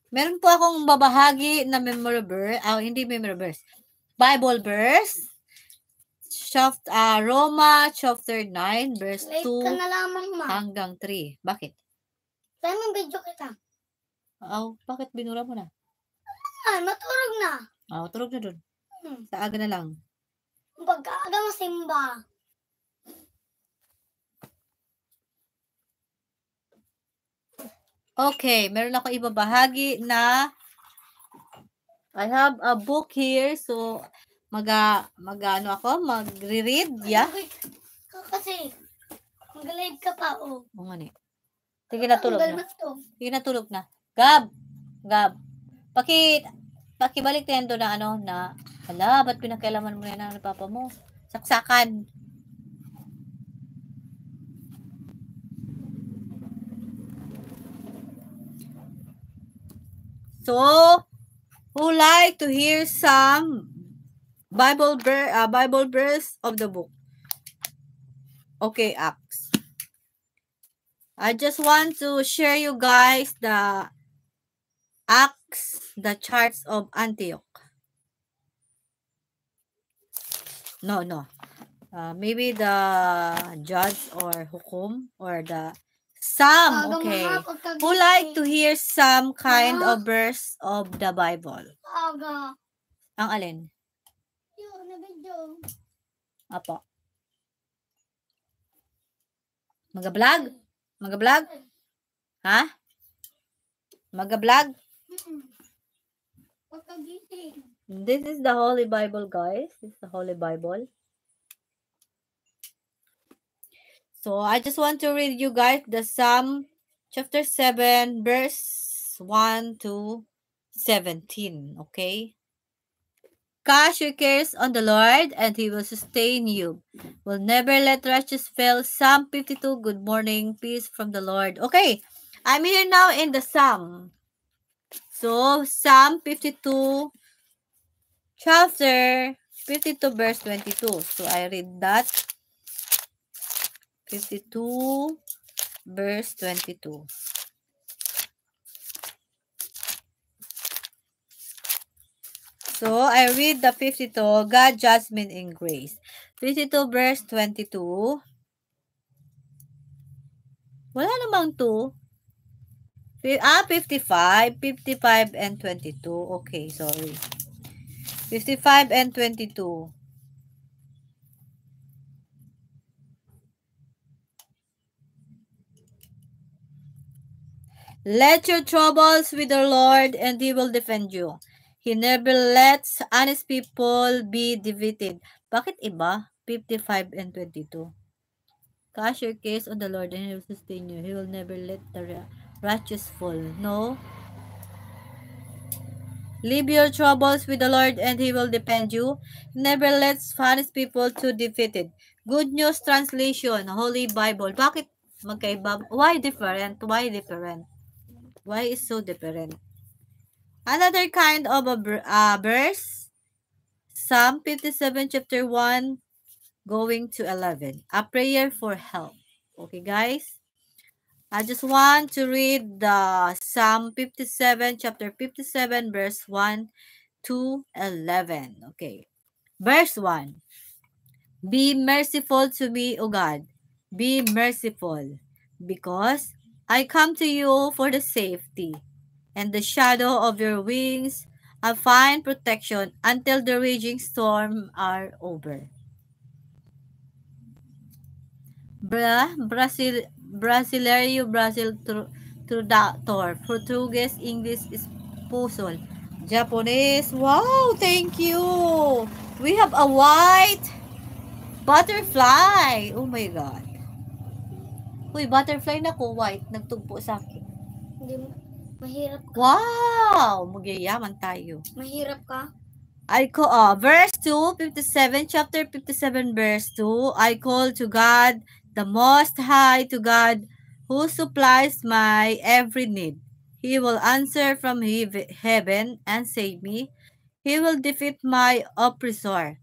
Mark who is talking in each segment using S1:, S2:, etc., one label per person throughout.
S1: Meron po akong babahagi na memory verse, hindi memory verse, Bible verse. Roma chapter 9 verse 2
S2: na lamang, ma.
S1: hanggang 3. Bakit?
S2: Saan mo video kita?
S1: Bakit binura mo na?
S2: Matulog na.
S1: Tulog na dun. Sa aga na lang.
S2: Pagkaaga masimba.
S1: Okay, meron ako ibabahagi na I have a book here, so magre-read, yeah?
S2: Kasi, mag-live ka pa, oh.
S1: Oo nga ni. Sige, natulog na. Sige, natulog na. Gab! Pakibalik tayo doon na hala, ba't pinakailaman mo yan ng papa mo? Saksakan. So, who like to hear some Bible verse of the book? Okay, Acts. I just want to share you guys the Acts, the charts of Antioch. No. Maybe the Judge or Hukum or the Psalm. Okay. Who like to hear some kind of verse of the Bible? Ang alin? Apo. Mag-vlog? Ha? Mag-vlog? This is the Holy Bible, guys. This is the Holy Bible. So, I just want to read you guys the Psalm chapter 7, verse 1 to 17. Okay? Cast your cares on the Lord, and He will sustain you. Will never let righteous fail. Psalm 52, good morning, peace from the Lord. Okay, I'm here now in the Psalm. So, Psalm 52, chapter 52, verse 22. So, I read that. 52, verse 22. So, I read the 52, God, judgment, and grace. 52, verse 22. Wala namang 2. 55, and 22. Okay, sorry. 55 and 22. Let your troubles with the Lord, and He will defend you. He never lets honest people be defeated. Bakit iba? 55 and 22. Cast your case on the Lord, and He will sustain you. He will never let the righteous fall. No? Leave your troubles with the Lord, and He will defend you. He never lets honest people to defeated. Good News Translation, Holy Bible. Bakit magkaiba? Why different? Why is so different? Another kind of a verse, Psalm 57, chapter 1, going to 11. A prayer for help. Okay, guys? I just want to read the Psalm 57, chapter 57, verse 1 to 11. Okay. Verse 1. Be merciful to me, O God. Be merciful, because I come to you for the safety and the shadow of your wings. I find protection until the raging storm are over. Brasileiro Brazil Tradutor, Portuguese, English Puzzle, Japanese. Wow, thank you. We have a white butterfly. Oh my God. Uy, butterfly na ko, white. Nagtugpo sa akin.
S2: Hindi mo. Mahirap ka.
S1: Wow! Magyayaman tayo.
S2: Mahirap ka?
S1: Verse 2, 57, chapter 57, verse 2. I call to God, the Most High, to God, who supplies my every need. He will answer from heaven and save me. He will defeat my oppressor.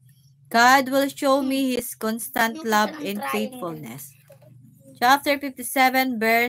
S1: God will show me His constant love and faithfulness. Chapter 57, verse